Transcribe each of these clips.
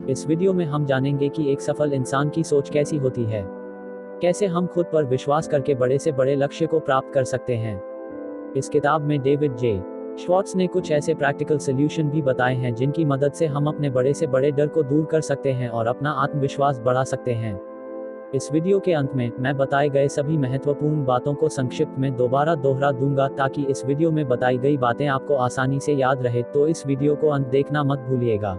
इस वीडियो में हम जानेंगे कि एक सफल इंसान की सोच कैसी होती है, कैसे हम खुद पर विश्वास करके बड़े से बड़े लक्ष्य को प्राप्त कर सकते हैं। इस किताब में डेविड जे श्वार्ट्ज ने कुछ ऐसे प्रैक्टिकल सॉल्यूशन भी बताए हैं जिनकी मदद से हम अपने बड़े से बड़े डर को दूर कर सकते हैं और अपना आत्मविश्वास बढ़ा सकते हैं। इस वीडियो के अंत में मैं बताए गए सभी महत्वपूर्ण बातों को संक्षिप्त में दोबारा दोहरा दूंगा ताकि इस वीडियो में बताई गई बातें आपको आसानी से याद रहे, तो इस वीडियो को अंत देखना मत भूलिएगा।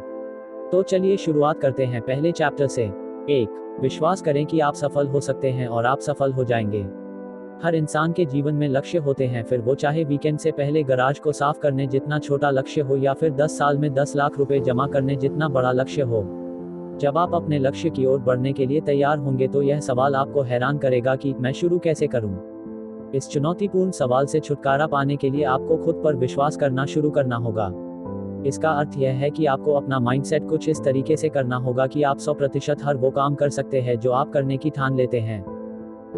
तो चलिए शुरुआत करते हैं पहले चैप्टर से। 1. विश्वास करें कि आप सफल हो सकते हैं और आप सफल हो जाएंगे। हर इंसान के जीवन में लक्ष्य होते हैं, फिर वो चाहे वीकेंड से पहले गराज को साफ करने जितना छोटा लक्ष्य हो या फिर 10 साल में 10 लाख रुपए जमा करने जितना बड़ा लक्ष्य हो। जब आप अपने लक्ष्य की ओर बढ़ने के लिए तैयार होंगे तो यह सवाल आपको हैरान करेगा कि मैं शुरू कैसे करूं। इस चुनौतीपूर्ण सवाल से छुटकारा पाने के लिए आपको खुद पर विश्वास करना शुरू करना होगा। इसका अर्थ यह है कि आपको अपना माइंडसेट कुछ इस तरीके से करना होगा कि आप 100% हर वो काम कर सकते हैं जो आप करने की ठान लेते हैं।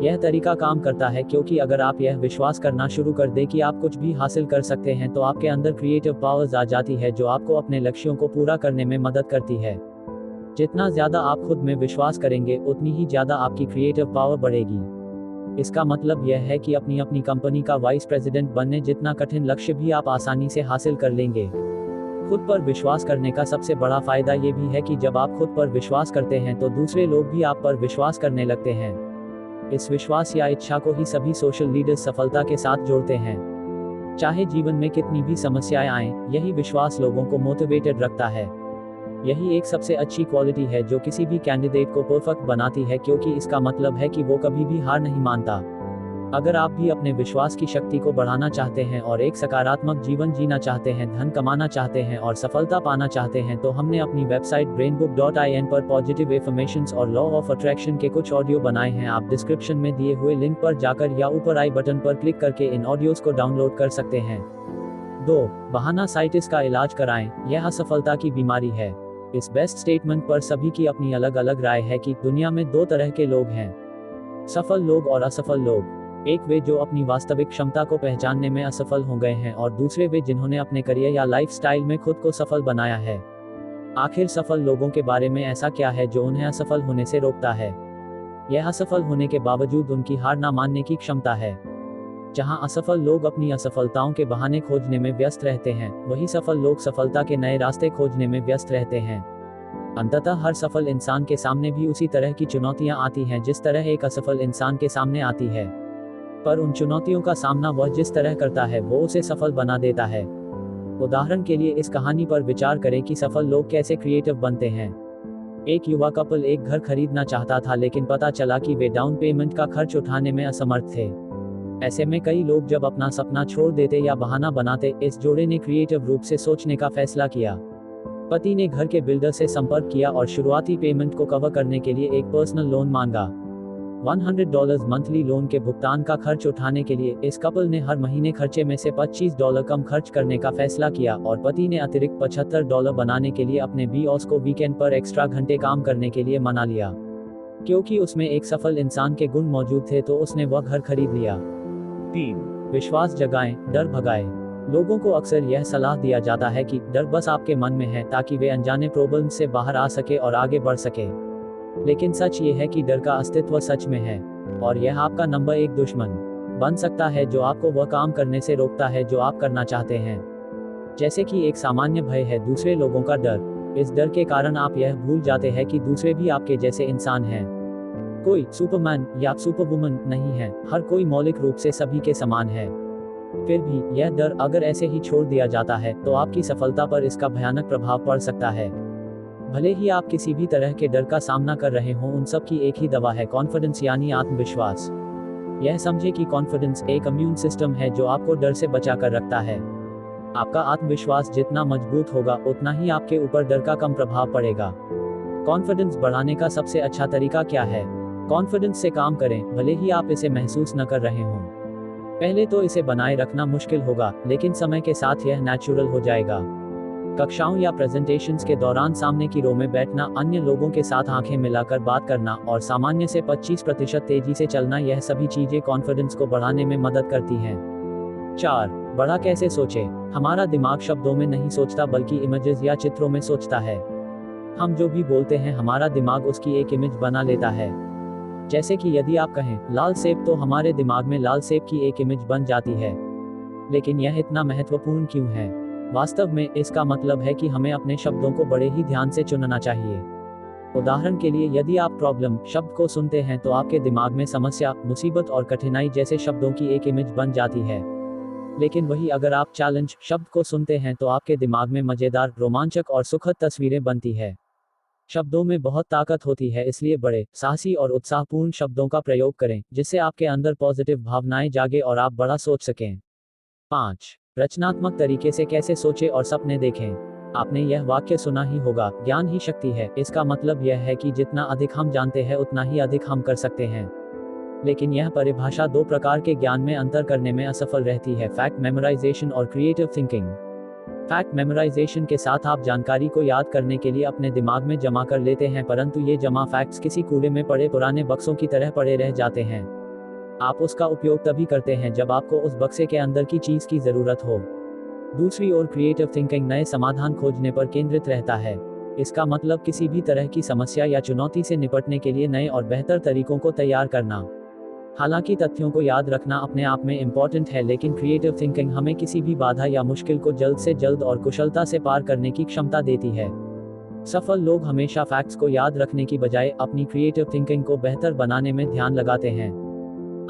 यह तरीका काम करता है क्योंकि अगर आप यह विश्वास करना शुरू कर दें कि आप कुछ भी हासिल कर सकते हैं तो आपके अंदर क्रिएटिव पावर्स आ जाती है जो आपको अपने लक्ष्यों को पूरा करने में मदद करती है। जितना ज्यादा आप खुद में विश्वास करेंगे उतनी ही ज्यादा आपकी क्रिएटिव पावर बढ़ेगी। इसका मतलब यह है कि अपनी कंपनी का वाइस प्रेसिडेंट बनने जितना कठिन लक्ष्य भी आप आसानी से हासिल कर लेंगे। खुद पर विश्वास करने का सबसे बड़ा फायदा ये भी है कि जब आप खुद पर विश्वास करते हैं तो दूसरे लोग भी आप पर विश्वास करने लगते हैं। इस विश्वास या इच्छा को ही सभी सोशल लीडर्स सफलता के साथ जोड़ते हैं। चाहे जीवन में कितनी भी समस्याएं आएं, यही विश्वास लोगों को मोटिवेटेड रखता है। यही एक सबसे अच्छी क्वालिटी है जो किसी भी कैंडिडेट को परफेक्ट बनाती है, क्योंकि इसका मतलब है कि वो कभी भी हार नहीं मानता। अगर आप भी अपने विश्वास की शक्ति को बढ़ाना चाहते हैं और एक सकारात्मक जीवन जीना चाहते हैं, धन कमाना चाहते हैं और सफलता पाना चाहते हैं, तो हमने अपनी वेबसाइट brainbook.in पर पॉजिटिव एफर्मेशंस और लॉ ऑफ अट्रैक्शन के कुछ ऑडियो बनाए हैं। आप डिस्क्रिप्शन में दिए हुए लिंक पर जाकर या ऊपर आई बटन पर क्लिक करके इन ऑडियोज को डाउनलोड कर सकते हैं। 2. बहाना साइटिस का इलाज कराएं, यह असफलता की बीमारी है। इस बेस्ट स्टेटमेंट पर सभी की अपनी अलग अलग राय है कि दुनिया में 2 तरह के लोग हैं, सफल लोग और असफल लोग। एक वे जो अपनी वास्तविक क्षमता को पहचानने में असफल हो गए हैं और दूसरे वे जिन्होंने अपने करियर या लाइफस्टाइल में खुद को सफल बनाया है। आखिर सफल लोगों के बारे में ऐसा क्या है जो उन्हें असफल होने से रोकता है? यह असफल होने के बावजूद उनकी हार ना मानने की क्षमता है। जहां असफल लोग अपनी असफलताओं के बहाने खोजने में व्यस्त रहते हैं, वहीं सफल लोग सफलता के नए रास्ते खोजने में व्यस्त रहते हैं। अंततः हर सफल इंसान के सामने भी उसी तरह की चुनौतियां आती हैं जिस तरह एक असफल इंसान के सामने आती है, पर उन चुनौतियों का सामना वह जिस तरह करता है वो उसे सफल बना देता है। उदाहरण के लिए इस कहानी पर विचार करें कि सफल लोग कैसे क्रिएटिव बनते हैं। एक युवा कपल एक घर खरीदना चाहता था, लेकिन पता चला कि वे डाउन पेमेंट का खर्च उठाने में असमर्थ थे। ऐसे में कई लोग जब अपना सपना छोड़ देते या बहाना बनाते, इस जोड़े ने क्रिएटिव रूप से सोचने का फैसला किया। पति ने घर के बिल्डर से संपर्क किया और शुरुआती पेमेंट को कवर करने के लिए एक पर्सनल लोन मांगा। $100 मंथली लोन के भुगतान का खर्च उठाने के लिए इस कपल ने हर महीने खर्चे में से $25 कम खर्च करने का फैसला किया और पति ने अतिरिक्त $75 बनाने के लिए अपने बॉस को वीकेंड पर एक्स्ट्रा घंटे काम करने के लिए मना लिया। क्योंकि उसमें एक सफल इंसान के गुण मौजूद थे तो उसने वह घर खरीद लिया। 3. विश्वास जगाएं, डर भगाएं। लोगों को अक्सर यह सलाह दिया जाता है कि डर बस आपके मन में है ताकि वे अनजाने प्रॉब्लम से बाहर आ सके और आगे बढ़ सके। लेकिन सच ये है कि डर का अस्तित्व सच में है और यह आपका नंबर 1 दुश्मन बन सकता है जो आपको वह काम करने से रोकता है जो आप करना चाहते हैं। जैसे कि एक सामान्य भय है दूसरे लोगों का डर। इस डर के कारण आप यह भूल जाते हैं कि दूसरे भी आपके जैसे इंसान हैं। कोई सुपरमैन या सुपरवुमन नहीं है, हर कोई मौलिक रूप से सभी के समान है। फिर भी यह डर अगर ऐसे ही छोड़ दिया जाता है तो आपकी सफलता पर इसका भयानक प्रभाव पड़ सकता है। भले ही आप किसी भी तरह के डर का सामना कर रहे हों, उन सब की एक ही दवा है, कॉन्फिडेंस यानी आत्मविश्वास। यह समझे कि कॉन्फिडेंस एक इम्यून सिस्टम है जो आपको डर से बचा कर रखता है। आपका आत्मविश्वास जितना मजबूत होगा उतना ही आपके ऊपर डर का कम प्रभाव पड़ेगा। कॉन्फिडेंस बढ़ाने का सबसे अच्छा तरीका क्या है? कॉन्फिडेंस से काम करें, भले ही आप इसे महसूस न कर रहे हों। पहले तो इसे बनाए रखना मुश्किल होगा, लेकिन समय के साथ यह नेचुरल हो जाएगा। कक्षाओं या प्रेजेंटेशंस के दौरान सामने की रो में बैठना, अन्य लोगों के साथ आंखें मिलाकर बात करना और सामान्य से 25% तेजी से चलना, यह सभी चीजें कॉन्फिडेंस को बढ़ाने में मदद करती हैं। 4. बड़ा कैसे सोचें? हमारा दिमाग शब्दों में नहीं सोचता बल्कि इमेजेस या चित्रों में सोचता है। हम जो भी बोलते हैं हमारा दिमाग उसकी एक इमेज बना लेता है। जैसे कि यदि आप कहें लाल सेब, तो हमारे दिमाग में लाल सेब की एक इमेज बन जाती है। लेकिन यह इतना महत्वपूर्ण क्यों है? वास्तव में इसका मतलब है कि हमें अपने शब्दों को बड़े ही ध्यान से चुनना चाहिए। उदाहरण के लिए, यदि आप प्रॉब्लम शब्द को सुनते हैं तो आपके दिमाग में समस्या, मुसीबत और कठिनाई जैसे शब्दों की एक इमेज बन जाती है। लेकिन वही अगर आप चैलेंज शब्द को सुनते हैं तो आपके दिमाग में मजेदार, रोमांचक और सुखद तस्वीरें बनती है। शब्दों में बहुत ताकत होती है, इसलिए बड़े, साहसी और उत्साहपूर्ण शब्दों का प्रयोग करें, जिससे आपके अंदर पॉजिटिव भावनाएं जागे और आप बड़ा सोच सकें। 5. रचनात्मक तरीके से कैसे सोचें और सपने देखें। आपने यह वाक्य सुना ही होगा, ज्ञान ही शक्ति है। इसका मतलब यह है कि जितना अधिक हम जानते हैं उतना ही अधिक हम कर सकते हैं। लेकिन यह परिभाषा दो प्रकार के ज्ञान में अंतर करने में असफल रहती है: फैक्ट मेमोराइजेशन और क्रिएटिव थिंकिंग। फैक्ट मेमोराइजेशन के साथ आप जानकारी को याद करने के लिए अपने दिमाग में जमा कर लेते हैं, परंतु ये जमा फैक्ट्स किसी कूड़े में पड़े पुराने बक्सों की तरह पड़े रह जाते हैं। आप उसका उपयोग तभी करते हैं जब आपको उस बक्से के अंदर की चीज की जरूरत हो। दूसरी ओर क्रिएटिव थिंकिंग नए समाधान खोजने पर केंद्रित रहता है। इसका मतलब किसी भी तरह की समस्या या चुनौती से निपटने के लिए नए और बेहतर तरीकों को तैयार करना। हालांकि तथ्यों को याद रखना अपने आप में इम्पोर्टेंट है, लेकिन क्रिएटिव थिंकिंग हमें किसी भी बाधा या मुश्किल को जल्द से जल्द और कुशलता से पार करने की क्षमता देती है। सफल लोग हमेशा फैक्ट्स को याद रखने की बजाय अपनी क्रिएटिव थिंकिंग को बेहतर बनाने में ध्यान लगाते हैं।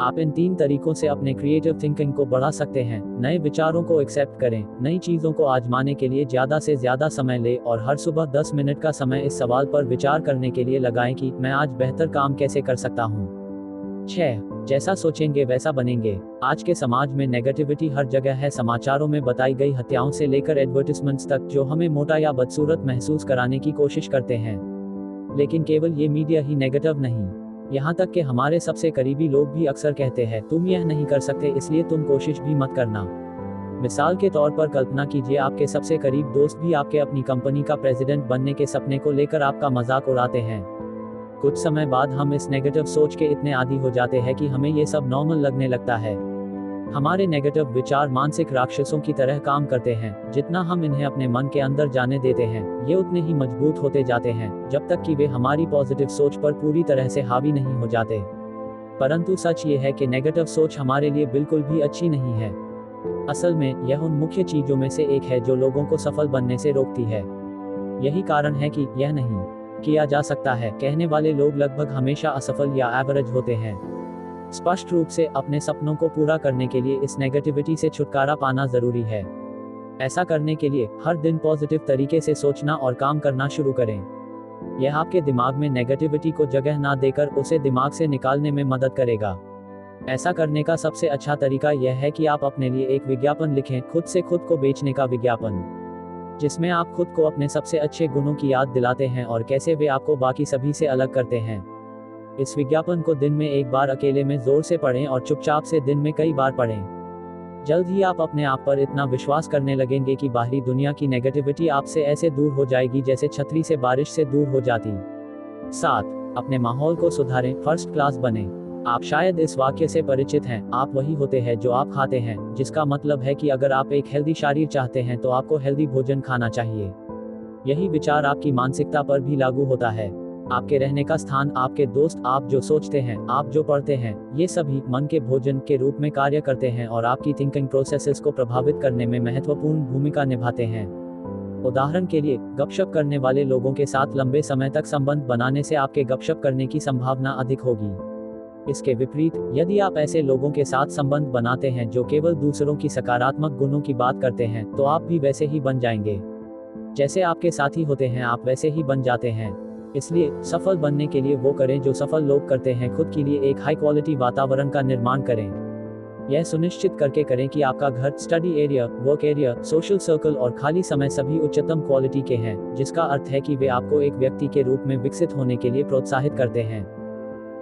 आप इन 3 तरीकों से अपने क्रिएटिव थिंकिंग को बढ़ा सकते हैं। नए विचारों को एक्सेप्ट करें, नई चीजों को आजमाने के लिए ज्यादा से ज्यादा समय लें और हर सुबह 10 मिनट का समय इस सवाल पर विचार करने के लिए लगाएं कि मैं आज बेहतर काम कैसे कर सकता हूँ। 6. जैसा सोचेंगे वैसा बनेंगे। आज के समाज में नेगेटिविटी हर जगह है। समाचारों में बताई गई हत्याओं से लेकर एडवर्टिजमेंट्स तक, जो हमें मोटा या बदसूरत महसूस कराने की कोशिश करते हैं। लेकिन केवल ये मीडिया ही नेगेटिव नहीं, यहाँ तक कि हमारे सबसे करीबी लोग भी अक्सर कहते हैं तुम यह नहीं कर सकते, इसलिए तुम कोशिश भी मत करना। मिसाल के तौर पर कल्पना कीजिए, आपके सबसे करीब दोस्त भी आपके अपनी कंपनी का प्रेसिडेंट बनने के सपने को लेकर आपका मजाक उड़ाते हैं। कुछ समय बाद हम इस नेगेटिव सोच के इतने आदी हो जाते हैं कि हमें ये सब नॉर्मल लगने लगता है। हमारे नेगेटिव विचार मानसिक राक्षसों की तरह काम करते हैं। जितना हम इन्हें अपने मन के अंदर जाने देते हैं, ये उतने ही मजबूत होते जाते हैं, जब तक कि वे हमारी पॉजिटिव सोच पर पूरी तरह से हावी नहीं हो जाते। परंतु सच ये है कि नेगेटिव सोच हमारे लिए बिल्कुल भी अच्छी नहीं है। असल में यह उन मुख्य चीजों में से एक है जो लोगों को सफल बनने से रोकती है। यही कारण है कि यह नहीं किया जा सकता है कहने वाले लोग लगभग हमेशा असफल या एवरेज होते हैं। स्पष्ट रूप से अपने सपनों को पूरा करने के लिए इस नेगेटिविटी से छुटकारा पाना जरूरी है। ऐसा करने के लिए हर दिन पॉजिटिव तरीके से सोचना और काम करना शुरू करें। यह आपके दिमाग में नेगेटिविटी को जगह ना देकर उसे दिमाग से निकालने में मदद करेगा। ऐसा करने का सबसे अच्छा तरीका यह है कि आप अपने लिए एक विज्ञापन लिखें, खुद से खुद को बेचने का विज्ञापन, जिसमें आप खुद को अपने सबसे अच्छे गुणों की याद दिलाते हैं और कैसे वे आपको बाकी सभी से अलग करते हैं। इस विज्ञापन को दिन में एक बार अकेले में जोर से पढ़ें और चुपचाप से दिन में कई बार पढ़ें। जल्द ही आप अपने आप पर इतना विश्वास करने लगेंगे कि बाहरी दुनिया की नेगेटिविटी आपसे ऐसे दूर हो जाएगी जैसे छतरी से बारिश से दूर हो जाती। 7. अपने माहौल को सुधारें, फर्स्ट क्लास बने। आप शायद इस वाक्य से परिचित हैं, आप वही होते हैं जो आप खाते हैं, जिसका मतलब है कि अगर आप एक हेल्दी शरीर चाहते हैं तो आपको हेल्दी भोजन खाना चाहिए। यही विचार आपकी मानसिकता पर भी लागू होता है। आपके रहने का स्थान, आपके दोस्त, आप जो सोचते हैं, आप जो पढ़ते हैं, ये सभी मन के भोजन के रूप में कार्य करते हैं और आपकी थिंकिंग प्रोसेसेस को प्रभावित करने में महत्वपूर्ण भूमिका निभाते हैं। उदाहरण के लिए, गपशप करने वाले लोगों के साथ लंबे समय तक संबंध बनाने से आपके गपशप करने की संभावना अधिक होगी। इसके विपरीत, यदि आप ऐसे लोगों के साथ संबंध बनाते हैं जो केवल दूसरों की सकारात्मक गुणों की बात करते हैं, तो आप भी वैसे ही बन जाएंगे। जैसे आपके साथी होते हैं, आप वैसे ही बन जाते हैं। इसलिए सफल बनने के लिए वो करें जो सफल लोग करते हैं, खुद के लिए एक हाई क्वालिटी वातावरण का निर्माण करें। यह सुनिश्चित करके करें कि आपका घर, study area, work area, social circle और खाली समय सभी उच्चतम क्वालिटी के हैं, जिसका अर्थ है कि वे आपको एक व्यक्ति के रूप में विकसित होने के लिए प्रोत्साहित करते हैं।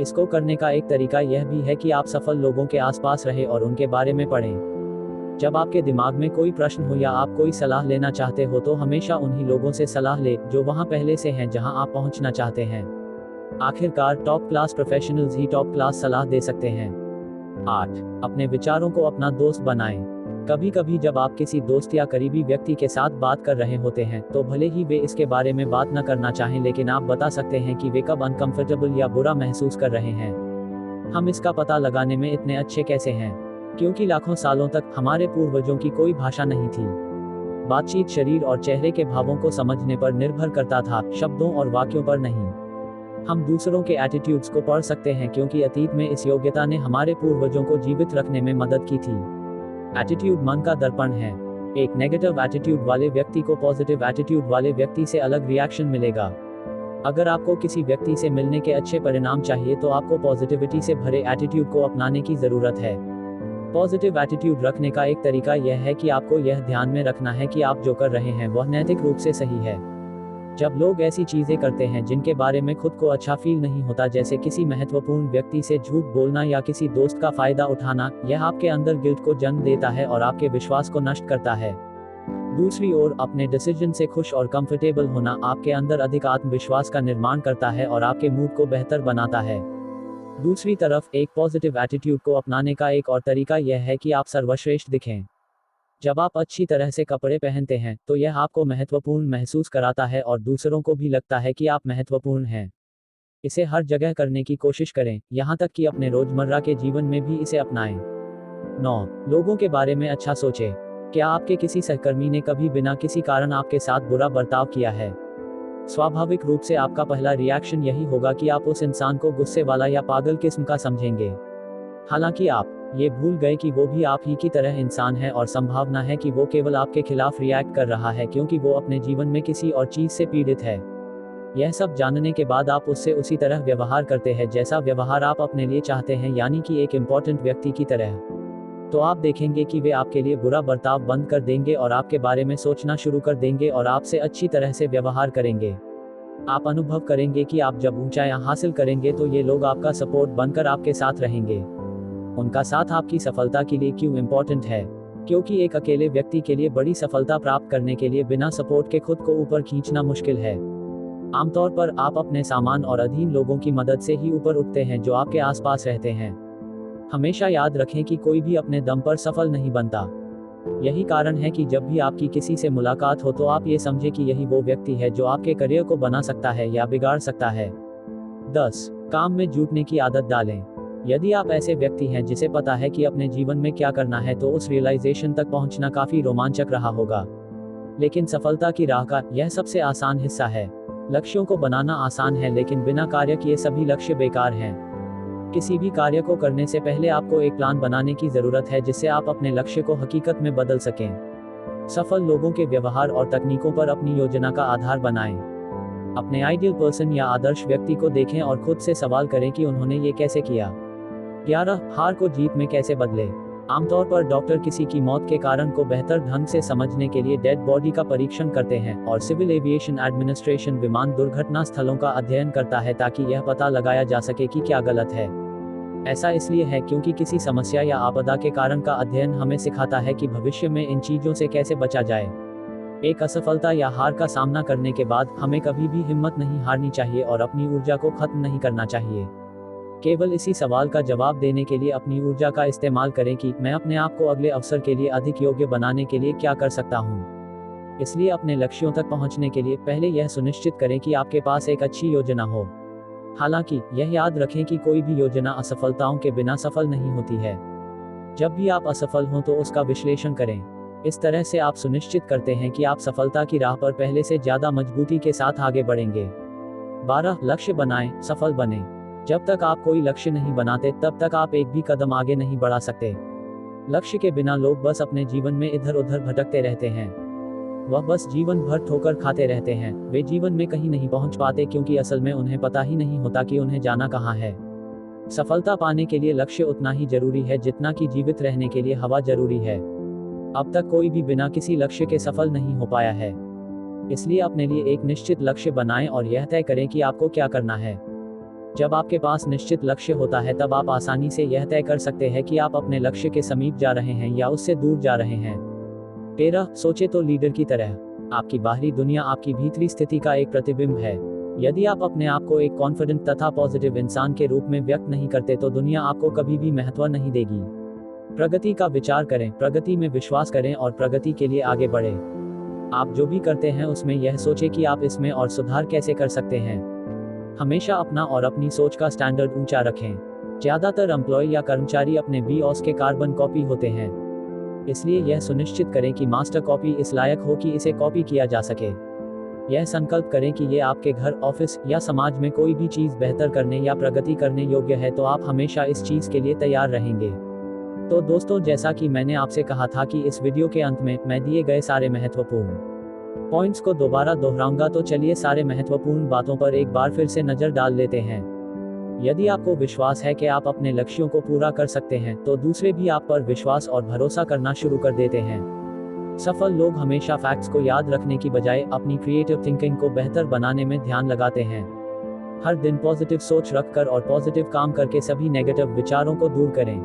इसको करने का एक तरीका यह भी है कि आप सफल लोगों के आसपास रहें और उनके बारे में पढ़ें। जब आपके दिमाग में कोई प्रश्न हो या आप कोई सलाह लेना चाहते हो, तो हमेशा उन्हीं लोगों से सलाह ले जो वहां पहले से हैं जहां आप पहुंचना चाहते हैं। आखिरकार टॉप क्लास प्रोफेशनल्स ही टॉप क्लास सलाह दे सकते हैं। 8. अपने विचारों को अपना दोस्त बनाएं। कभी कभी जब आप किसी दोस्त या करीबी व्यक्ति के साथ बात कर रहे होते हैं तो भले ही वे इसके बारे में बात न करना चाहें, लेकिन आप बता सकते हैं कि वे कब अनकंफर्टेबल या बुरा महसूस कर रहे हैं। हम इसका पता लगाने में इतने अच्छे कैसे हैं? क्योंकि लाखों सालों तक हमारे पूर्वजों की कोई भाषा नहीं थी। बातचीत शरीर और चेहरे के भावों को समझने पर निर्भर करता था, शब्दों और वाक्यों पर नहीं। हम दूसरों के एटीट्यूड्स को पढ़ सकते हैं क्योंकि अतीत में इस योग्यता ने हमारे पूर्वजों को जीवित रखने में मदद की थी। एटीट्यूड मन का दर्पण है। एक नेगेटिव एटीट्यूड वाले व्यक्ति को पॉजिटिव एटीट्यूड वाले व्यक्ति से अलग रिएक्शन मिलेगा। अगर आपको किसी व्यक्ति से मिलने के अच्छे परिणाम चाहिए तो आपको पॉजिटिविटी से भरे एटीट्यूड को अपनाने की जरूरत है। पॉजिटिव एटीट्यूड रखने का एक तरीका यह है कि आपको यह ध्यान में रखना है कि आप जो कर रहे हैं वह नैतिक रूप से सही है। जब लोग ऐसी चीजें करते हैं जिनके बारे में खुद को अच्छा फील नहीं होता, जैसे किसी महत्वपूर्ण व्यक्ति से झूठ बोलना या किसी दोस्त का फायदा उठाना, यह आपके अंदर गिल्ट को जन्म देता है और आपके विश्वास को नष्ट करता है। दूसरी ओर, अपने डिसीजन से खुश और कंफर्टेबल होना आपके अंदर अधिक आत्मविश्वास का निर्माण करता है और आपके मूड को बेहतर बनाता है। दूसरी तरफ, एक पॉजिटिव एटीट्यूड को अपनाने का एक और तरीका यह है कि आप सर्वश्रेष्ठ दिखें। जब आप अच्छी तरह से कपड़े पहनते हैं तो यह आपको महत्वपूर्ण महसूस कराता है और दूसरों को भी लगता है कि आप महत्वपूर्ण हैं। इसे हर जगह करने की कोशिश करें, यहाँ तक कि अपने रोजमर्रा के जीवन में भी इसे अपनाएं। 9. लोगों के बारे में अच्छा सोचें। क्या आपके किसी सहकर्मी ने कभी बिना किसी कारण आपके साथ बुरा बर्ताव किया है? स्वाभाविक रूप से आपका पहला रिएक्शन यही होगा कि आप उस इंसान को गुस्से वाला या पागल किस्म का समझेंगे। हालांकि आप ये भूल गए कि वो भी आप ही की तरह इंसान है और संभावना है कि वो केवल आपके खिलाफ रिएक्ट कर रहा है क्योंकि वो अपने जीवन में किसी और चीज से पीड़ित है। यह सब जानने के बाद आप उससे उसी तरह व्यवहार करते हैं जैसा व्यवहार आप अपने लिए चाहते हैं, यानी कि एक इम्पोर्टेंट व्यक्ति की तरह। तो आप देखेंगे कि वे आपके लिए बुरा बर्ताव बंद कर देंगे और आपके बारे में सोचना शुरू कर देंगे और आपसे अच्छी तरह से व्यवहार करेंगे। आप अनुभव करेंगे कि आप जब ऊंचाइयां हासिल करेंगे तो ये लोग आपका सपोर्ट बनकर आपके साथ रहेंगे। उनका साथ आपकी सफलता के लिए क्यों इम्पोर्टेंट है? क्योंकि एक अकेले व्यक्ति के लिए बड़ी सफलता प्राप्त करने के लिए बिना सपोर्ट के खुद को ऊपर खींचना मुश्किल है। आमतौर पर आप अपने सामान और अधीन लोगों की मदद से ही ऊपर उठते हैं जो आपके आसपास रहते हैं। हमेशा याद रखें कि कोई भी अपने दम पर सफल नहीं बनता। यही कारण है कि जब भी आपकी किसी से मुलाकात हो तो आप ये समझें कि यही वो व्यक्ति है जो आपके करियर को बना सकता है या बिगाड़ सकता है। 10. काम में जुटने की आदत डालें। यदि आप ऐसे व्यक्ति हैं जिसे पता है कि अपने जीवन में क्या करना है तो उस रियलाइजेशन तक पहुंचना काफी रोमांचक रहा होगा। लेकिन सफलता की राह का यह सबसे आसान हिस्सा है। लक्ष्यों को बनाना आसान है, लेकिन बिना कार्य किए सभी लक्ष्य बेकार हैं। किसी भी कार्य को करने से पहले आपको एक प्लान बनाने की जरूरत है जिससे आप अपने लक्ष्य को हकीकत में बदल सकें। सफल लोगों के व्यवहार और तकनीकों पर अपनी योजना का आधार बनाएं। अपने आइडियल पर्सन या आदर्श व्यक्ति को देखें और खुद से सवाल करें कि उन्होंने ये कैसे किया। 11. हार को जीत में कैसे बदले। आमतौर पर डॉक्टर किसी की मौत के कारण को बेहतर ढंग से समझने के लिए डेड बॉडी का परीक्षण करते हैं और सिविल एविएशन एडमिनिस्ट्रेशन विमान दुर्घटना स्थलों का अध्ययन करता है ताकि यह पता लगाया जा सके कि क्या गलत है। ऐसा इसलिए है क्योंकि किसी समस्या या आपदा के कारण का अध्ययन हमें सिखाता है कि भविष्य में इन चीजों से कैसे बचा जाए। एक असफलता या हार का सामना करने के बाद हमें कभी भी हिम्मत नहीं हारनी चाहिए और अपनी ऊर्जा को खत्म नहीं करना चाहिए। केवल इसी सवाल का जवाब देने के लिए अपनी ऊर्जा का इस्तेमाल करें कि मैं अपने आप को अगले अवसर के लिए अधिक योग्य बनाने के लिए क्या कर सकता हूँ। इसलिए अपने लक्ष्यों तक पहुँचने के लिए पहले यह सुनिश्चित करें कि आपके पास एक अच्छी योजना हो। हालांकि यह याद रखें कि कोई भी योजना असफलताओं के बिना सफल नहीं होती है। जब भी आप असफल हों तो उसका विश्लेषण करें। इस तरह से आप सुनिश्चित करते हैं कि आप सफलता की राह पर पहले से ज्यादा मजबूती के साथ आगे बढ़ेंगे। 12. लक्ष्य बनाएं, सफल बने। जब तक आप कोई लक्ष्य नहीं बनाते तब तक आप एक भी कदम आगे नहीं बढ़ा सकते। लक्ष्य के बिना लोग बस अपने जीवन में इधर उधर भटकते रहते हैं। वह बस जीवन भर ठोकर खाते रहते हैं। वे जीवन में कहीं नहीं पहुंच पाते क्योंकि असल में उन्हें पता ही नहीं होता कि उन्हें जाना कहां है। सफलता पाने के लिए लक्ष्य उतना ही जरूरी है जितना कि जीवित रहने के लिए हवा जरूरी है। अब तक कोई भी बिना किसी लक्ष्य के सफल नहीं हो पाया है। इसलिए अपने लिए एक निश्चित लक्ष्य बनाएं और यह तय करें कि आपको क्या करना है। जब आपके पास निश्चित लक्ष्य होता है तब आप आसानी से यह तय कर सकते हैं कि आप अपने लक्ष्य के समीप जा रहे हैं या उससे दूर जा रहे हैं। 13. सोचे तो लीडर की तरह। आपकी बाहरी दुनिया आपकी भीतरी स्थिति का एक प्रतिबिंब है। यदि आप अपने आप को एक कॉन्फिडेंट तथा पॉजिटिव इंसान के रूप में व्यक्त नहीं करते तो दुनिया आपको कभी भी महत्व नहीं देगी। प्रगति का विचार करें, प्रगति में विश्वास करें और प्रगति के लिए आगे बढ़ें। आप जो भी करते हैं उसमें यह सोचें कि आप इसमें और सुधार कैसे कर सकते हैं। हमेशा अपना और अपनी सोच का स्टैंडर्ड ऊंचा रखें। ज़्यादातर एम्प्लॉय या कर्मचारी अपने बॉस के कार्बन कॉपी होते हैं, इसलिए यह सुनिश्चित करें कि मास्टर कॉपी इस लायक हो कि इसे कॉपी किया जा सके। यह संकल्प करें कि ये आपके घर, ऑफिस या समाज में कोई भी चीज़ बेहतर करने या प्रगति करने योग्य है, तो आप हमेशा इस चीज़ के लिए तैयार रहेंगे। तो दोस्तों, जैसा कि मैंने आपसे कहा था कि इस वीडियो के अंत में मैं दिए गए सारे महत्वपूर्ण पॉइंट्स को दोबारा दोहराऊंगा, तो चलिए सारे महत्वपूर्ण बातों पर एक बार फिर से नज़र डाल लेते हैं। यदि आपको विश्वास है कि आप अपने लक्ष्यों को पूरा कर सकते हैं, तो दूसरे भी आप पर विश्वास और भरोसा करना शुरू कर देते हैं। सफल लोग हमेशा फैक्ट्स को याद रखने की बजाय अपनी क्रिएटिव थिंकिंग को बेहतर बनाने में ध्यान लगाते हैं। हर दिन पॉजिटिव सोच रखकर और पॉजिटिव काम करके सभी नेगेटिव विचारों को दूर करें।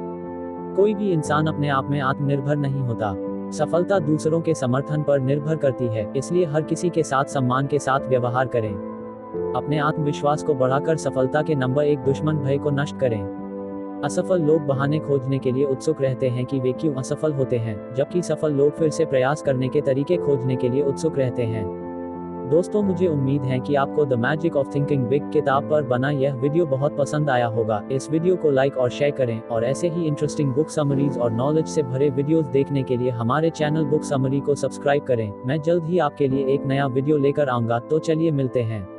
कोई भी इंसान अपने आप में आत्मनिर्भर नहीं होता। सफलता दूसरों के समर्थन पर निर्भर करती है, इसलिए हर किसी के साथ सम्मान के साथ व्यवहार करें। अपने आत्मविश्वास को बढ़ाकर सफलता के नंबर 1 दुश्मन भय को नष्ट करें। असफल लोग बहाने खोजने के लिए उत्सुक रहते हैं कि वे क्यों असफल होते हैं, जबकि सफल लोग फिर से प्रयास करने के तरीके खोजने के लिए उत्सुक रहते हैं। दोस्तों, मुझे उम्मीद है कि आपको the magic of thinking big किताब पर बना यह वीडियो बहुत पसंद आया होगा। इस वीडियो को लाइक और शेयर करें और ऐसे ही इंटरेस्टिंग बुक समरीज और नॉलेज से भरे वीडियोस देखने के लिए हमारे चैनल बुक समरी को सब्सक्राइब करें। मैं जल्द ही आपके लिए एक नया वीडियो लेकर आऊंगा, तो चलिए मिलते हैं।